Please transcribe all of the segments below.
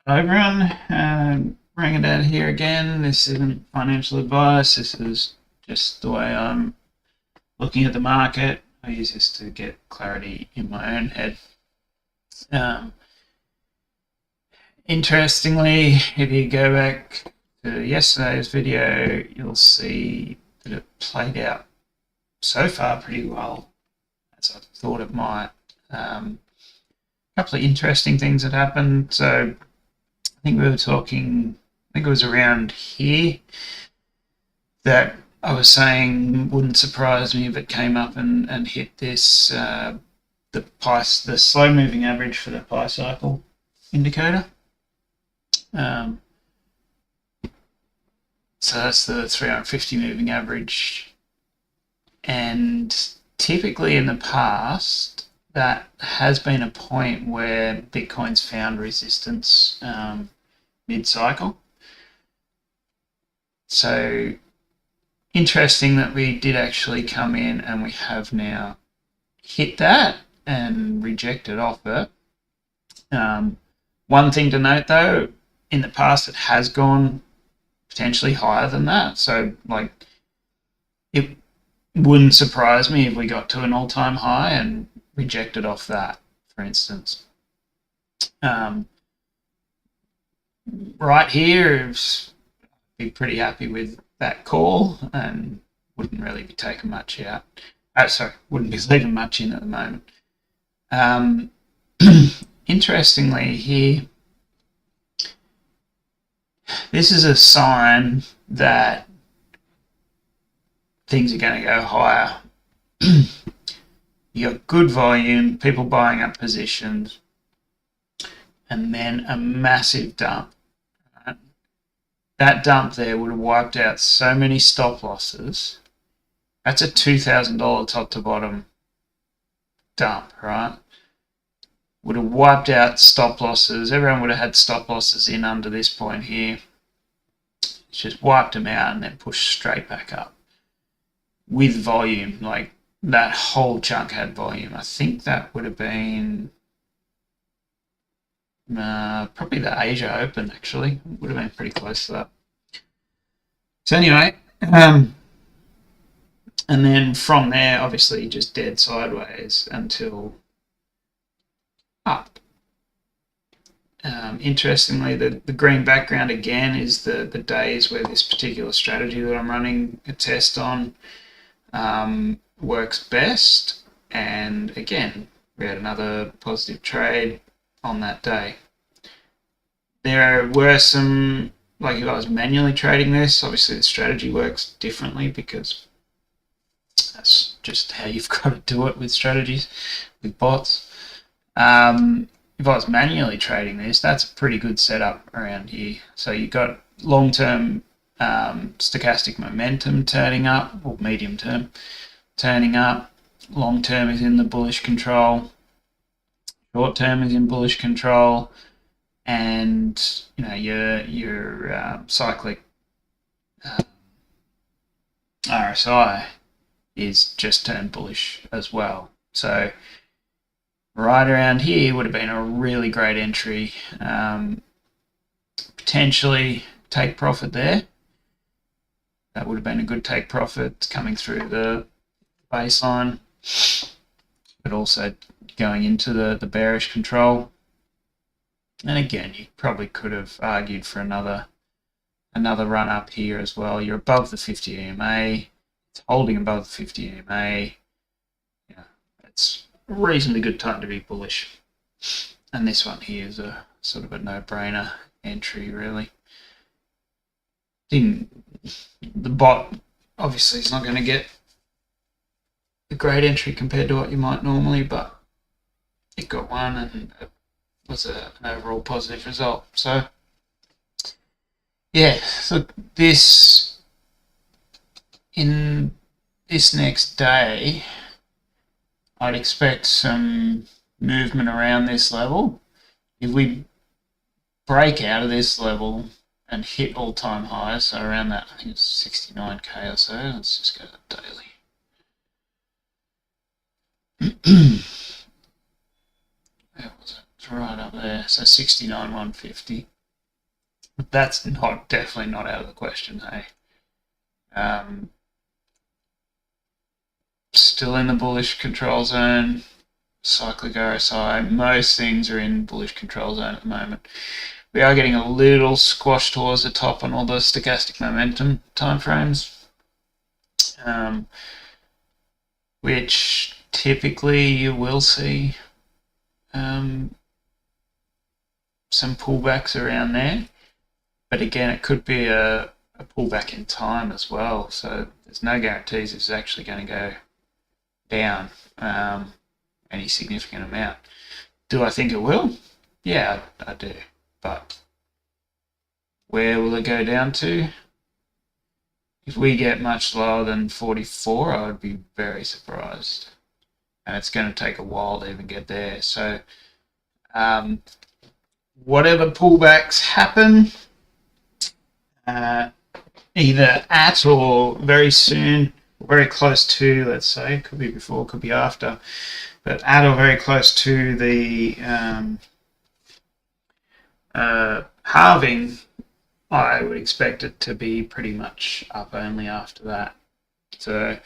Hello everyone, bringing it out here again. This isn't financial advice. This is just the way I'm looking at the market. I use this to get clarity in my own head. Um, Interestingly, if you go back to yesterday's video, you'll see that it played out so far pretty well, as I thought it might. A couple of interesting things that happened. So I think we were talking, I think it was around here that I was saying wouldn't surprise me if it came up and hit this, the slow moving average for the pi cycle indicator. So that's the 350 moving average. And typically in the past, that has been a point where Bitcoin's found resistance mid-cycle. So interesting that we did actually come in and we have now hit that and rejected off it. One thing to note though, in the past it has gone potentially higher than that. So like it wouldn't surprise me if we got to an all-time high and rejected off that, for instance. Right here, I'd be pretty happy with that call and wouldn't really be taking much out. Wouldn't be leaving much in at the moment. Interestingly here, this is a sign that things are going to go higher. You got good volume, people buying up positions, and then a massive dump. Right? That dump there would have wiped out so many stop losses. That's a $2,000 top to bottom dump, right? Would have wiped out stop losses. Everyone would have had stop losses in under this point here. It's just wiped them out and then pushed straight back up with volume. Like that whole chunk had volume. I think that would have been probably the Asia Open, actually. Would have been pretty close to that. So anyway, and then from there, obviously just dead sideways until up. Interestingly, the green background again is the days where this particular strategy that I'm running a test on works best. And again, we had another positive trade on that day. There were some, like if I was manually trading this, obviously the strategy works differently because that's just how you've got to do it with strategies, with bots. If I was manually trading this, that's a pretty good setup around here. So you've got long-term stochastic momentum turning up, or medium term turning up. Long term is in the bullish control. Short term is in bullish control, and you know your cyclic RSI is just turned bullish as well. So right around here would have been a really great entry. Potentially take profit there. That would have been a good take profit coming through the baseline, but also going into the bearish control. And again, you probably could have argued for another run up here as well. You're above the 50 EMA. It's holding above the 50 EMA. Yeah, it's a reasonably good time to be bullish. And this one here is a sort of a no-brainer entry, really. The bot obviously is not going to get a great entry compared to what you might normally, but it got one and it was an overall positive result. So yeah, so in this next day, I'd expect some movement around this level. If we break out of this level and hit all-time highs, so around that, I think it's 69k or so. Let's just go to daily. Where was it? It's right up there. So 69,150. That's definitely not out of the question, hey. Still in the bullish control zone. Cyclic RSI, most things are in bullish control zone at the moment. We are getting a little squash towards the top on all the stochastic momentum timeframes, which typically you will see some pullbacks around there. But again, it could be a pullback in time as well. So there's no guarantees it's actually going to go down any significant amount. Do I think it will? Yeah, I do. But where will it go down to? If we get much lower than 44, I would be very surprised. And it's going to take a while to even get there. So whatever pullbacks happen, either at or very soon, very close to, let's say, could be before, could be after, but at or very close to the halving, I would expect it to be pretty much up only after that. So,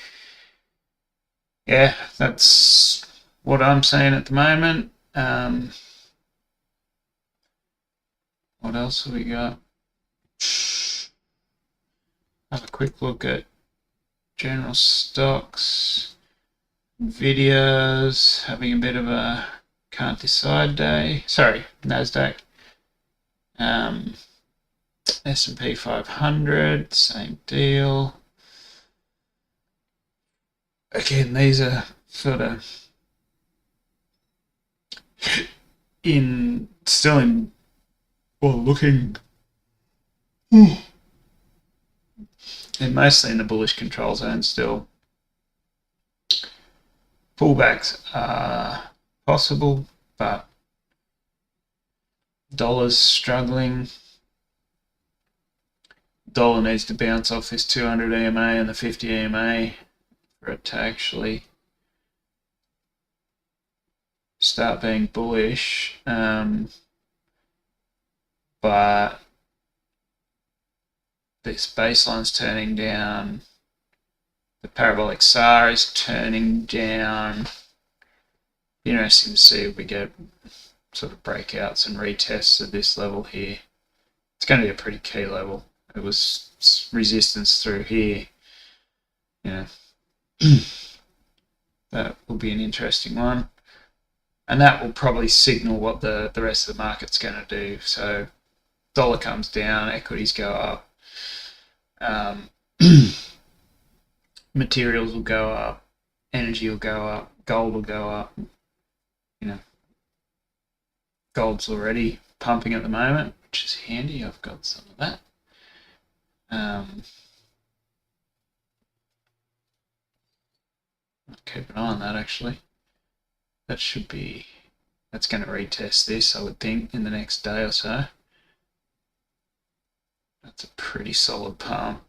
yeah, that's what I'm saying at the moment. What else have we got? Have a quick look at general stocks, videos, having a bit of a can't decide day. Sorry, NASDAQ. S&P 500, same deal. Again, these are sort of still in, well, looking, they're mostly in the bullish control zone still. Pullbacks are possible, but dollar's struggling. Dollar needs to bounce off this 200 EMA and the 50 EMA for it to actually start being bullish. But this baseline's turning down. The parabolic SAR is turning down. Interesting to see if we get sort of breakouts and retests at this level here. It's going to be a pretty key level. It was resistance through here. That will be an interesting one. And that will probably signal what the rest of the market's going to do. So dollar comes down, equities go up, materials will go up, energy will go up, gold will go up. Gold's already pumping at the moment, which is handy. I've got some of that. I'll keep an eye on that actually. That's going to retest this, I would think, in the next day or so. That's a pretty solid pump,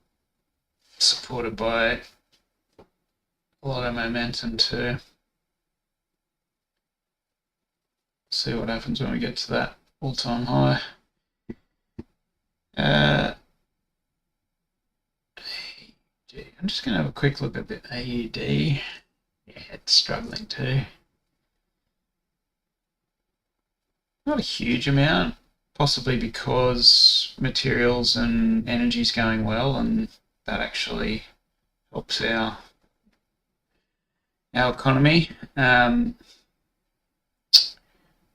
supported by a lot of momentum too. See what happens when we get to that all-time high. I'm just going to have a quick look at the AUD. Yeah, it's struggling too. Not a huge amount, possibly because materials and energy is going well, and that actually helps our economy.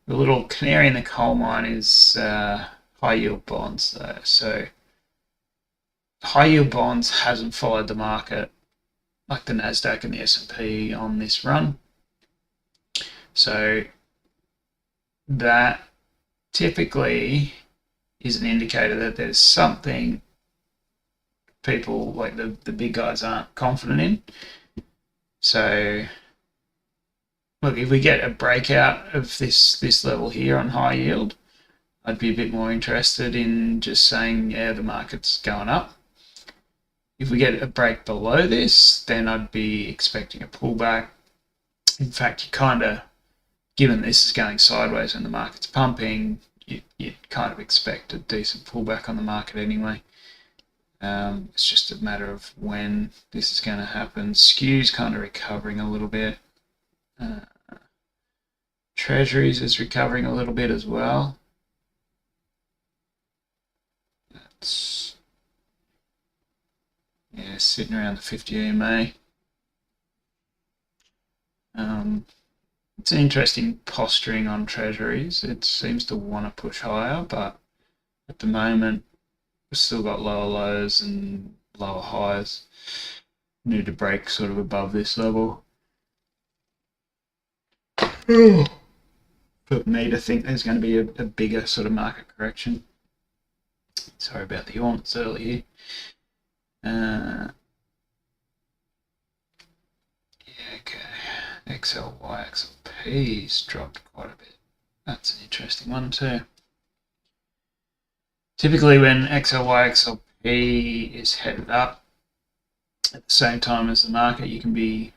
The little canary in the coal mine is high yield bonds though. So high yield bonds hasn't followed the market like the NASDAQ and the S&P on this run. So that typically is an indicator that there's something people like the big guys aren't confident in. So look, if we get a breakout of this level here on high yield, I'd be a bit more interested in just saying, yeah, the market's going up. If we get a break below this, then I'd be expecting a pullback. In fact, you kind of, given this is going sideways and the market's pumping, you'd kind of expect a decent pullback on the market anyway. It's just a matter of when this is going to happen. Skew's kind of recovering a little bit. Treasuries is recovering a little bit as well. That's sitting around the 50 EMA. It's an interesting posturing on treasuries. It seems to want to push higher, but at the moment we've still got lower lows and lower highs. Need to break sort of above this level for me to think there's going to be a bigger sort of market correction. Sorry about the yawn, it's early here. Okay. XLY, XLP's dropped quite a bit. That's an interesting one too. Typically when XLY, XLP is headed up at the same time as the market, you can be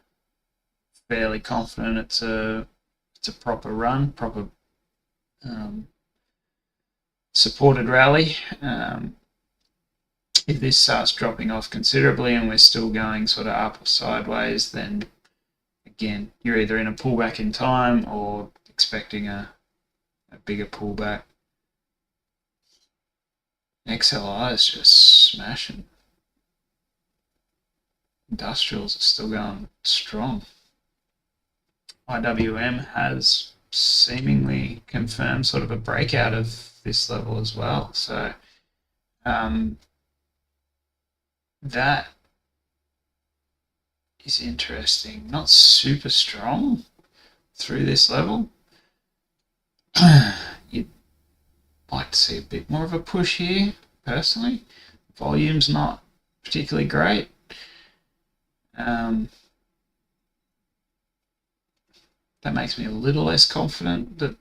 fairly confident it's a proper run, proper supported rally. If this starts dropping off considerably and we're still going sort of up or sideways, then again, you're either in a pullback in time or expecting a bigger pullback. XLI is just smashing. Industrials are still going strong. IWM has seemingly confirmed sort of a breakout of this level as well. So that is interesting. Not super strong through this level. You'd like to see a bit more of a push here, personally. Volume's not particularly great. That makes me a little less confident that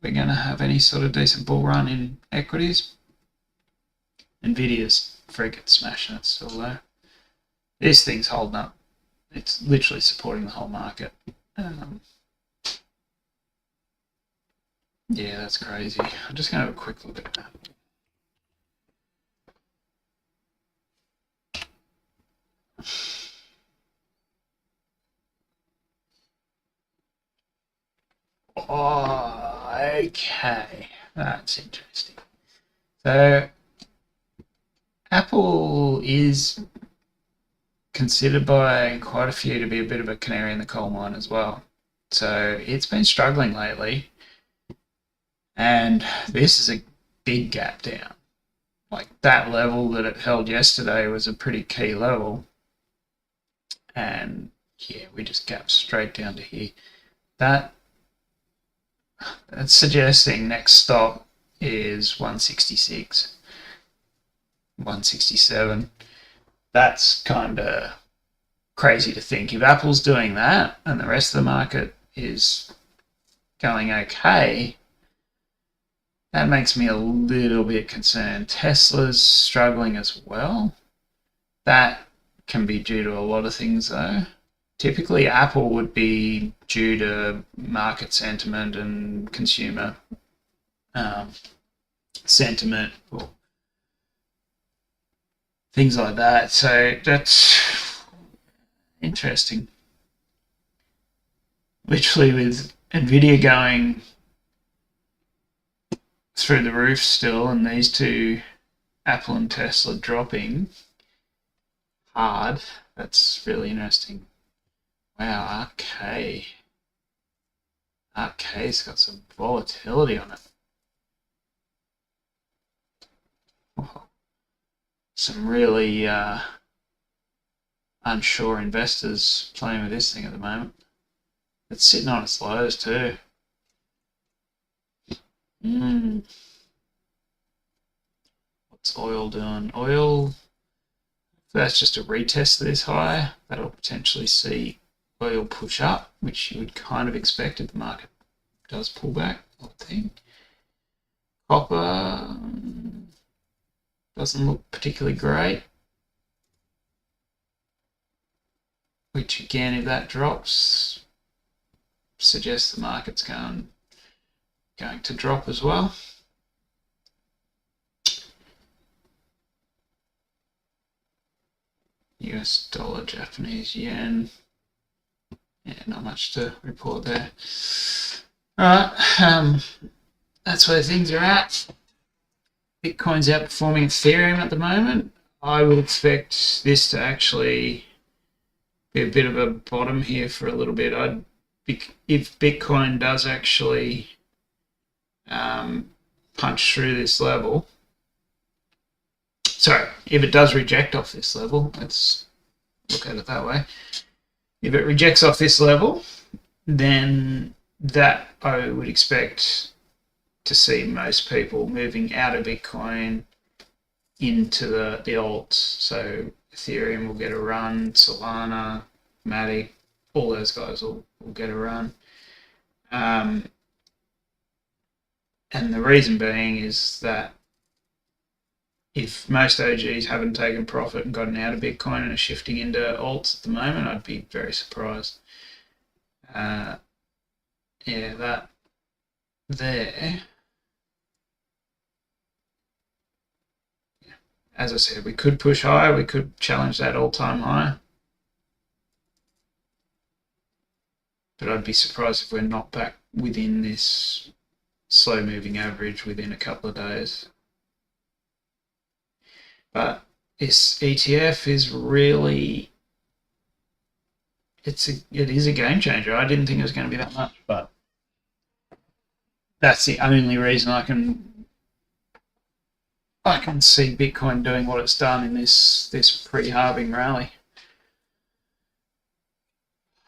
we're going to have any sort of decent bull run in equities. Nvidia's freaking smashing it still though. This thing's holding up. It's literally supporting the whole market. Yeah, that's crazy. I'm just going to have a quick look at that. Oh, okay. That's interesting. So, Apple is considered by quite a few to be a bit of a canary in the coal mine as well. So, it's been struggling lately. And this is a big gap down. Like that level that it held yesterday was a pretty key level. And yeah, we just gapped straight down to here. That's suggesting next stop is 166, 167. That's kind of crazy to think. If Apple's doing that and the rest of the market is going okay, that makes me a little bit concerned. Tesla's struggling as well. That can be due to a lot of things though. Typically Apple would be due to market sentiment and consumer sentiment or things like that. So that's interesting. Literally with Nvidia going through the roof still and these two, Apple and Tesla, dropping hard, that's really interesting. Wow, RK's got some volatility on it. Oh, some really unsure investors playing with this thing at the moment. It's sitting on its lows too. What's oil doing? Oil, that's just a retest of this high. That'll potentially see oil push up, which you would kind of expect if the market does pull back, I would think. Copper doesn't look particularly great, which again, if that drops, suggests the market's going to drop as well. US dollar, Japanese yen. Yeah, not much to report there. Alright, that's where things are at. Bitcoin's outperforming Ethereum at the moment. I would expect this to actually be a bit of a bottom here for a little bit. If Bitcoin does actually punch through this level, sorry, if it does reject off this level, let's look at it that way. If it rejects off this level, then that I would expect to see most people moving out of Bitcoin into the alts. So Ethereum will get a run, Solana, Matic, all those guys will get a run. And the reason being is that if most OGs haven't taken profit and gotten out of Bitcoin and are shifting into alts at the moment, I'd be very surprised. Yeah, that there. As I said, we could push higher, we could challenge that all-time high. But I'd be surprised if we're not back within this slow-moving average within a couple of days. But this ETF is really, it is a game changer. I didn't think it was going to be that much, but that's the only reason I can see Bitcoin doing what it's done in this pre-halving rally.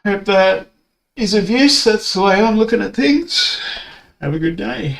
Hope that is of use. That's the way I'm looking at things. Have a good day.